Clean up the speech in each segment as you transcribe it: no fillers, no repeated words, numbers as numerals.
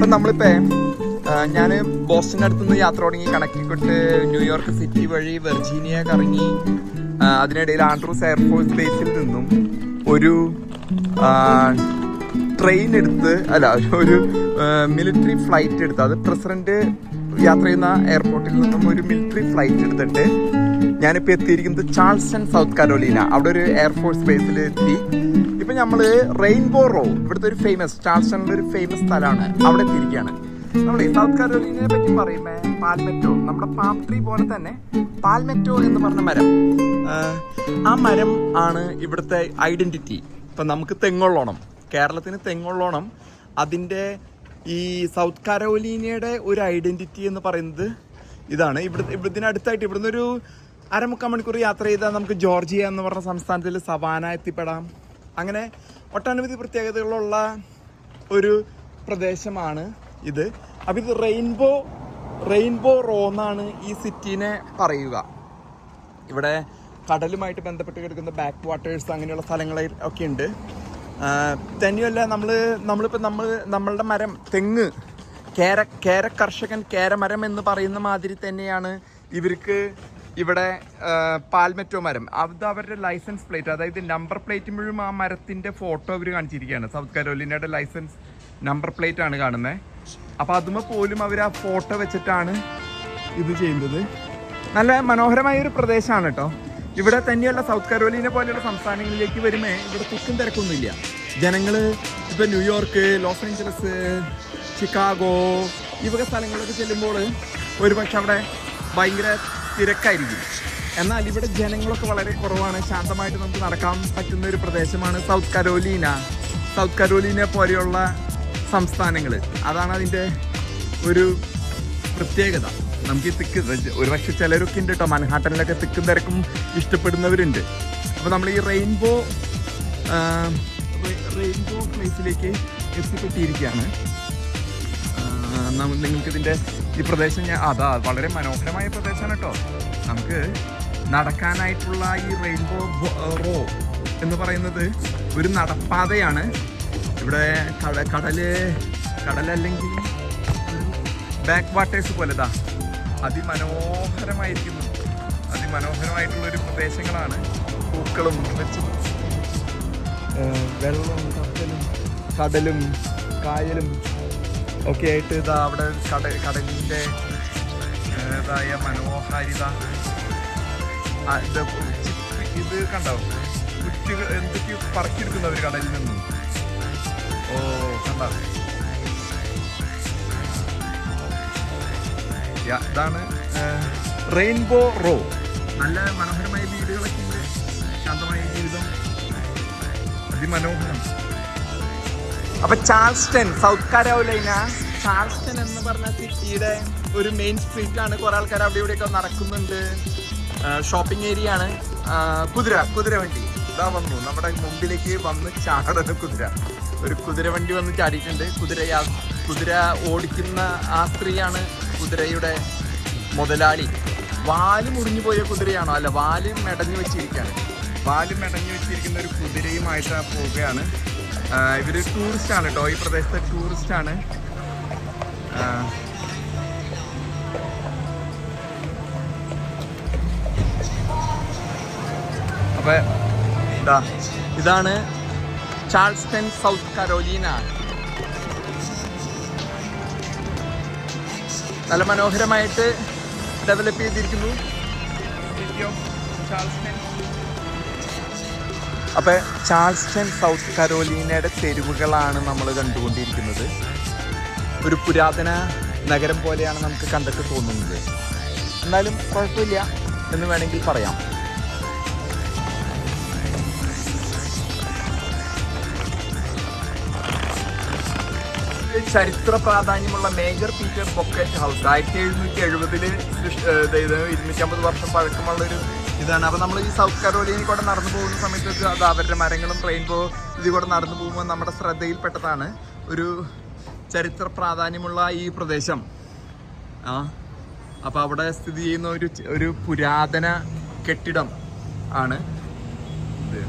ഇപ്പം നമ്മളിപ്പോൾ ഞാൻ ബോസ്റ്റണിൻ്റെ അടുത്തുനിന്ന് യാത്ര തുടങ്ങി കണക്കിക്കൊട്ട് ന്യൂയോർക്ക് സിറ്റി വഴി വെർജീനിയ കറങ്ങി അതിനിടയിൽ ആൻഡ്രൂസ് എയർഫോഴ്സ് ബേസിൽ നിന്നും ഒരു ട്രെയിൻ എടുത്ത് അല്ല ഒരു മിലിറ്ററി ഫ്ലൈറ്റ് എടുത്ത്, അത് പ്രസിഡന്റ് യാത്ര ചെയ്യുന്ന എയർപോർട്ടിൽ നിന്നും ഒരു മിലിറ്ററി ഫ്ലൈറ്റ് എടുത്തിട്ട് ഞാനിപ്പോൾ എത്തിയിരിക്കുന്നത് ചാൾസ്റ്റൺ സൗത്ത് കരോലീന. അവിടെ ഒരു എയർഫോഴ്സ് ബേസിൽ എത്തി. ഇപ്പം നമ്മൾ റെയിൻബോ റോ, ഇവിടുത്തെ ഒരു ഫേമസ് ചാൾസ്റ്റണിലെ ഒരു ഫേമസ് സ്ഥലമാണ്, അവിടെ എത്തിയിരിക്കുകയാണ്. നമ്മൾ ഈ സൗത്ത് കരോലീനയെ പറ്റി പറയുമ്പോൾ പാൽമെറ്റോ, നമ്മുടെ പാം ട്രീ പോലെ തന്നെ പാൽമെറ്റോ എന്ന് പറഞ്ഞ മരം, ആ മരം ആണ് ഇവിടുത്തെ ഐഡന്റിറ്റി. ഇപ്പം നമുക്ക് തെങ്ങുള്ളോണം, കേരളത്തിന് തെങ്ങുള്ളോണം, അതിൻ്റെ ഈ സൗത്ത് കരോലീനയുടെ ഒരു ഐഡന്റിറ്റി എന്ന് പറയുന്നത് ഇതാണ്. ഇതിനടുത്തായിട്ട് ഇവിടുന്ന് ഒരു 1/4 മണിക്കൂർ യാത്ര ചെയ്താൽ നമുക്ക് ജോർജിയ എന്ന് പറഞ്ഞ സംസ്ഥാനത്തിൽ സവാന എത്തിപ്പെടാം. അങ്ങനെ ഒട്ടനവധി പ്രത്യേകതകളുള്ള ഒരു പ്രദേശമാണ് ഇത്. അപ്പം ഇത് റെയിൻബോ റോ എന്നാണ് ഈ സിറ്റീനെ പറയുക. ഇവിടെ കടലുമായിട്ട് ബന്ധപ്പെട്ട് കിടക്കുന്ന ബാക്ക് വാട്ടേഴ്സ് അങ്ങനെയുള്ള സ്ഥലങ്ങളൊക്കെ ഉണ്ട്. തന്നെയല്ല നമ്മളുടെ മരം തെങ്ങ്, കേര കർഷകൻ കേരമരം എന്ന് പറയുന്ന മാതിരി തന്നെയാണ് ഇവർക്ക് ഇവിടെ പാൽമെറ്റോ മരം. അത് അവരുടെ ലൈസൻസ് പ്ലേറ്റ്, അതായത് നമ്പർ പ്ലേറ്റ് മുഴുവൻ ആ മരത്തിൻ്റെ ഫോട്ടോ അവർ കാണിച്ചിരിക്കുകയാണ്. സൗത്ത് കരോലിനയുടെ ലൈസൻസ് നമ്പർ പ്ലേറ്റ് ആണ് കാണുന്നത്. അപ്പോൾ അതുമ്പോൾ പോലും അവർ ആ ഫോട്ടോ വെച്ചിട്ടാണ് ഇത് ചെയ്യുന്നത്. നല്ല മനോഹരമായൊരു പ്രദേശമാണ് കേട്ടോ. ഇവിടെ തന്നെയല്ല, സൗത്ത് കരോലീന പോലെയുള്ള സംസ്ഥാനങ്ങളിലേക്ക് വരുമ്പോൾ ഇവിടെ തിക്കും തിരക്കൊന്നുമില്ല. ജനങ്ങൾ ഇപ്പോൾ ന്യൂയോർക്ക്, ലോസ് ഏഞ്ചലസ്, ചിക്കാഗോ ഈ വക സ്ഥലങ്ങളിലൊക്കെ ചെല്ലുമ്പോൾ ഒരുപക്ഷെ അവിടെ ഭയങ്കര തിരക്കായിരിക്കും. എന്നാൽ ഇവിടെ ജനങ്ങളൊക്കെ വളരെ കുറവാണ്. ശാന്തമായിട്ട് നമുക്ക് നടക്കാൻ പറ്റുന്ന ഒരു പ്രദേശമാണ് സൗത്ത് കരോലീന പോലെയുള്ള സംസ്ഥാനങ്ങൾ. അതാണ് അതിൻ്റെ ഒരു പ്രത്യേകത. നമുക്ക് ഈ ഒരുപക്ഷെ ചിലരൊക്കെ ഉണ്ട് കേട്ടോ, മൻഹാട്ടനിലൊക്കെ തിക്കും തിരക്കും ഇഷ്ടപ്പെടുന്നവരുണ്ട്. അപ്പോൾ നമ്മൾ ഈ റെയിൻബോ പ്ലേസിലേക്ക് എത്തിപ്പെട്ടിരിക്കുകയാണ്. നിങ്ങൾക്കിതിൻ്റെ ഈ പ്രദേശം വളരെ മനോഹരമായ പ്രദേശമാണ് കേട്ടോ. നമുക്ക് നടക്കാനായിട്ടുള്ള ഈ റെയിൻബോ റോ എന്ന് പറയുന്നത് ഒരു നടപ്പാതയാണ്. ഇവിടെ കടലല്ലെങ്കിൽ ബാക്ക് വാട്ടേഴ്സ് പോലെതാ അതിമനോഹരമായിട്ടുള്ളൊരു പ്രദേശങ്ങളാണ്. പൂക്കളും വെച്ചും വെള്ളവും കടലും കായലും ഒക്കെ ആയിട്ട് ഇതാ അവിടെ കടലിൻ്റെ ായ മനോഹാരിത. ഇത് കണ്ടോ, കുറ്റികൾ എന്തൊക്കെയോ പറക്കിയെടുക്കുന്നവർ കടലിൽ നിന്നും. ഓ കണ്ടോ, ഇതാണ് റെയിൻബോ റോ. നല്ല മനോഹരമായ വീടുകളൊക്കെ ഉണ്ട്, ശാന്തമായ ജീവിതം, അതിമനോഹരം. അപ്പൊ ചാൾസ്റ്റൺ സൗത്ത് കരോലൈന, ചാൾസ്റ്റൺ എന്ന് പറഞ്ഞ സിറ്റിയുടെ ഒരു മെയിൻ സ്ട്രീറ്റാണ്. കുറെ ആൾക്കാർ അവിടെ ഇവിടെയൊക്കെ നടക്കുന്നുണ്ട്. ഷോപ്പിംഗ് ഏരിയ ആണ്. കുതിരവണ്ടി ഇതാ വന്നു, നമ്മുടെ മുമ്പിലേക്ക് വന്ന് ചാടുന്ന ഒരു കുതിരവണ്ടി വന്ന് ചാടിയിട്ടുണ്ട്. കുതിര ഓടിക്കുന്ന ആ സ്ത്രീയാണ് കുതിരയുടെ മുതലാളി. വാല് മുറിഞ്ഞു പോയ കുതിരയാണോ? അല്ല, വാല് മെടഞ്ഞു വെച്ചിരിക്കുകയാണ്. വാല് മെടഞ്ഞു വെച്ചിരിക്കുന്ന ഒരു കുതിരയുമായിട്ട് പോവുകയാണ്. ഇവർ ടൂറിസ്റ്റാണ് കേട്ടോ, ഈ പ്രദേശത്തെ ടൂറിസ്റ്റാണ്. അപ്പോൾ ഇതാണ് ചാൾസ്റ്റൺ സൗത്ത് കരോലീന. നല്ല മനോഹരമായിട്ട് ഡെവലപ്പ് ചെയ്തിരിക്കുന്നു സിറ്റി ഓഫ് ചാൾസ്റ്റൺ. അപ്പോൾ ചാൾസ്റ്റൺ സൗത്ത് കരോലീനയുടെ തെരുവുകളാണ് നമ്മൾ കണ്ടുകൊണ്ടിരിക്കുന്നത്. ഒരു പുരാതന നഗരം പോലെയാണ് നമുക്ക് കണ്ടിട്ട് തോന്നുന്നത്. എന്നാലും കുഴപ്പമില്ല എന്ന് വേണമെങ്കിൽ പറയാം. ചരിത്ര പ്രാധാന്യമുള്ള മേജർ പീറ്റർ ബൊക്കറ്റ് ഹൗസ് 1770 250 വർഷം പഴക്കമുള്ളൊരു ഇതാണ്. അപ്പോൾ നമ്മൾ ഈ സൗത്ത് കരോലീനയിൽ കൂടെ നടന്നു പോകുന്ന സമയത്ത് അത് അവരുടെ മരങ്ങളും റെയിൻബോ ഇതിൽ കൂടെ നടന്നു പോകുമ്പോൾ നമ്മുടെ ശ്രദ്ധയിൽപ്പെട്ടതാണ് ഒരു ചരിത്ര പ്രാധാന്യമുള്ള ഈ പ്രദേശം. അപ്പോൾ അവിടെ സ്ഥിതി ചെയ്യുന്ന ഒരു പുരാതന കെട്ടിടം ആണ് ഇത്.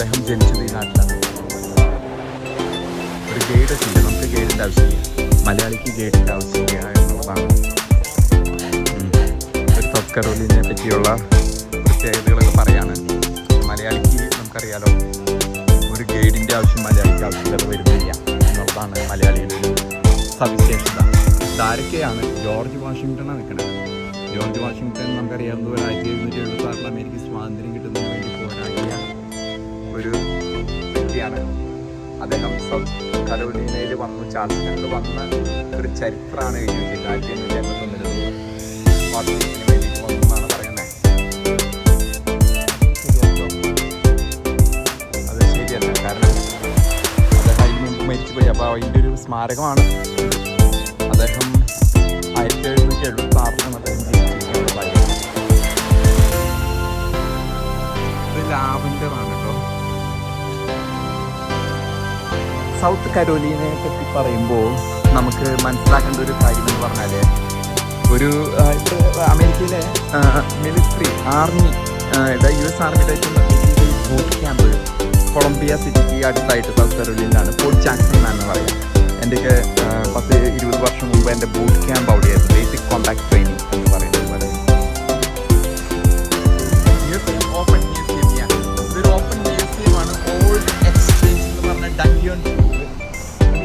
അദ്ദേഹം ജനിച്ചത് ഈ നാട്ടിലാണ്. ഒരു ഗൈഡ് ഇല്ല, നമുക്ക് ഗൈഡിൻ്റെ ആവശ്യമില്ല, മലയാളിക്ക് ഗൈഡിൻ്റെ ആവശ്യമില്ല എന്നുള്ളതാണ്. ഒരു സൗത്ത് കരോലിനെ പറ്റിയുള്ള പ്രത്യേകതകളൊക്കെ പറയാണ്. മലയാളിക്ക് നമുക്കറിയാലോ, ഒരു ഗൈഡിൻ്റെ ആവശ്യം മലയാളിക്ക് ആവശ്യമില്ലാതെ വരുന്നില്ല എന്നുള്ളതാണ് മലയാളിയുടെ ഒരു സവിശേഷത. ഇതാരൊക്കെയാണ്? ജോർജ് വാഷിങ്ടണാണ് നിൽക്കുന്നത്. ജോർജ് വാഷിങ്ടൺ നമുക്കറിയാവുന്ന 1776 അമേരിക്ക സ്വാതന്ത്ര്യം കിട്ടുന്നതിന് വേണ്ടി പോരാടിയ ഒരു വ്യക്തിയാണ്. അദ്ദേഹം സൗത്ത് കരോലിനയിൽ വന്നു, ചാൾസ്റ്റണിൽ വന്ന ഒരു ചരിത്രമാണ് എഴുതി വെച്ചത്. 1881 സ്വാതന്ത്ര്യത്തിന് വേണ്ടി വന്നെന്നാണ് പറയുന്നത്. അത് ശരിയല്ല, കാരണം അദ്ദേഹം അതിന് മുമ്പ് മരിച്ചുപോയി. അപ്പോൾ അതിൻ്റെ ഒരു സ്മാരകമാണ്. അദ്ദേഹം 1776 അദ്ദേഹം ഇത് ലാവൻഡറാണ് കേട്ടോ. സൗത്ത് കരോലിനെ പറ്റി പറയുമ്പോൾ നമുക്ക് മനസ്സിലാക്കേണ്ട ഒരു കാര്യം എന്ന് പറഞ്ഞാൽ, ഒരു അമേരിക്കയിലെ മിലിറ്ററി ആർമി US ആർമിയുടെ ബൂട്ട് ക്യാമ്പ് കൊളംബിയ സിറ്റിക്ക് അടുത്തായിട്ട് സൗത്ത് കരോലിനാണ്. ഫോർട്ട് ജാക്സൺ എന്നാണ് പറയുക. എൻ്റെയൊക്കെ 10-20 വർഷം മുമ്പ് എൻ്റെ ബൂട്ട് ക്യാമ്പ് അവിടെയായിരുന്നു. ബേസിക് കോമ്പാക്ട് ട്രെയിനിങ് എന്ന് പറയുന്നത് പോലെ. മ്യൂസിയം ഓപ്പൺ മ്യൂസിയമാണ്. ഇതൊരു ഓപ്പൺ മ്യൂസിയമാണ്. ഓൾഡ് എക്സ്ചേഞ്ച് എന്ന് പറഞ്ഞ ഡങ്കിയോൺ.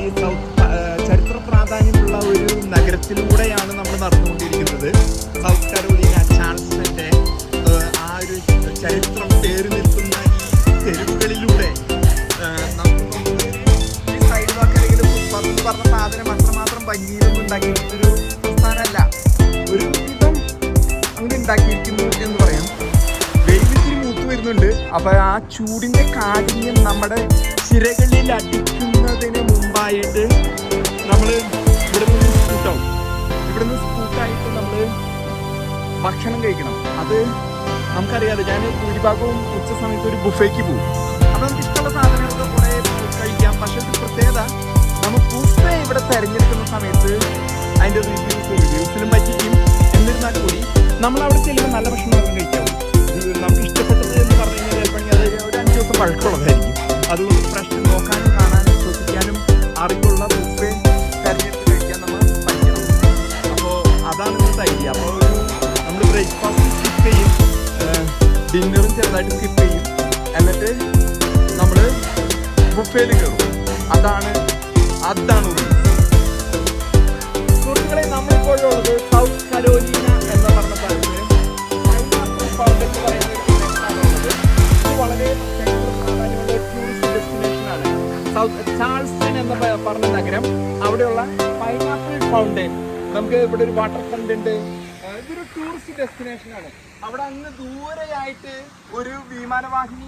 ഈ സൗത്ത് ചരിത്ര പ്രാധാന്യമുള്ള ഒരു നഗരത്തിലൂടെയാണ് നമ്മൾ നടന്നുകൊണ്ടിരിക്കുന്നത്. സൗത്ത് കരോലിന ചാൾസ്റ്റന്റെ ആ ഒരു ചരിത്രം പേര് നിൽക്കുന്ന ഈ തെരുവുകളിലൂടെ ഈ സൈഡിലൊക്കെ പറഞ്ഞ സാധനം അത്രമാത്രം ഭംഗിയിലൊന്നും ഉണ്ടാക്കിയിരിക്കുന്നൊരു സംസ്ഥാനമല്ല. ഒരു വിധം അങ്ങനെ ഉണ്ടാക്കിയിരിക്കുന്നു എന്ന് പറയാം. വെയിലിത്തിരി മൂത്ത് വരുന്നുണ്ട്. അപ്പോൾ ആ ചൂടിൻ്റെ കാഠിന്യം നമ്മുടെ ചിരകളിൽ അടിക്കുന്നതിന് മുമ്പായിട്ട് നമ്മൾ ഇവിടെ നിന്ന് സ്കൂട്ടാവും. ഇവിടുന്ന് സ്കൂട്ടായിട്ട് നമ്മൾ ഭക്ഷണം കഴിക്കണം. അത് നമുക്കറിയാതെ, ഞാൻ ഭൂരിഭാഗവും ഉച്ച സമയത്ത് ഒരു ബുഫേക്ക് പോകും. അപ്പോൾ നമുക്ക് ഇഷ്ടമുള്ള സാധനങ്ങളൊക്കെ കുറേ കഴിക്കാം. പക്ഷേ ഒരു പ്രത്യേകത, നമ്മൾ ബുഫേ ഇവിടെ തിരഞ്ഞെടുക്കുന്ന സമയത്ത് അതിൻ്റെ റിവ്യൂസിലും പറ്റിക്കും. എന്നിരുന്നാൽ കൂടി നമ്മളവിടെ ചെല്ലുമ്പോൾ നല്ല ഭക്ഷണമൊക്കെ കഴിക്കാവും. നമുക്ക് ഇഷ്ടപ്പെട്ടത് എന്ന് പറഞ്ഞു കഴിഞ്ഞാൽ ചിലപ്പോൾ അത് ഒരു 5 ദിവസം പഴക്കമുള്ളതായിരിക്കും. അതുകൊണ്ട് ഫ്രഷ് നോക്കാനും കാണാനും ശ്വസിക്കാനും അറിവുള്ള ബുഫേ തിരഞ്ഞെടുത്ത് കഴിക്കാൻ നമ്മൾ പഠിക്കണം. അപ്പോൾ അതാണ് ഇന്നത്തെ ഐഡിയ. അപ്പോൾ നമ്മൾ ബ്രേക്ക്ഫാസ്റ്റ് സ്കിപ്പ് ചെയ്യും, ഡിന്നറും ചെറുതായിട്ട് സ്കിപ്പ് ചെയ്യും, എന്നിട്ട് നമ്മൾ ബുഫേയിൽ കയറും. അതാണ് സുഹൃത്തുക്കളെ, നമ്മളിപ്പോഴുള്ളത് സൗത്ത് കരോലിന എന്ന് പറഞ്ഞ സ്ഥലത്ത് പൈനാപ്പിൾ ഫൗണ്ടൻ എന്ന് പറയുന്ന ഒരു സ്ഥലമാണുള്ളത്. ഇത് വളരെ പ്രാധാന്യമുള്ള ടൂറിസ്റ്റ് ഡെസ്റ്റിനേഷനാണ്. സൗത്ത് ചാൾസ്റ്റൺ എന്ന് പറഞ്ഞ നഗരം, അവിടെയുള്ള പൈനാപ്പിൾ ഫൗണ്ടൻ. നമുക്ക് ഇവിടെ ഒരു വാട്ടർ ഫ്രണ്ട് ഉണ്ട്. ഇതൊരു ടൂറിസ്റ്റ് ഡെസ്റ്റിനേഷനാണ്. അവിടെ അങ്ങ് ദൂരെയായിട്ട് ഒരു വിമാനവാഹിനി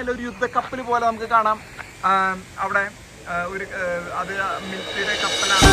അല്ല, ഒരു യുദ്ധക്കപ്പൽ പോലെ നമുക്ക് കാണാം. അവിടെ ഒരു അത് മിലിറ്ററിയുടെ കപ്പലാണ്.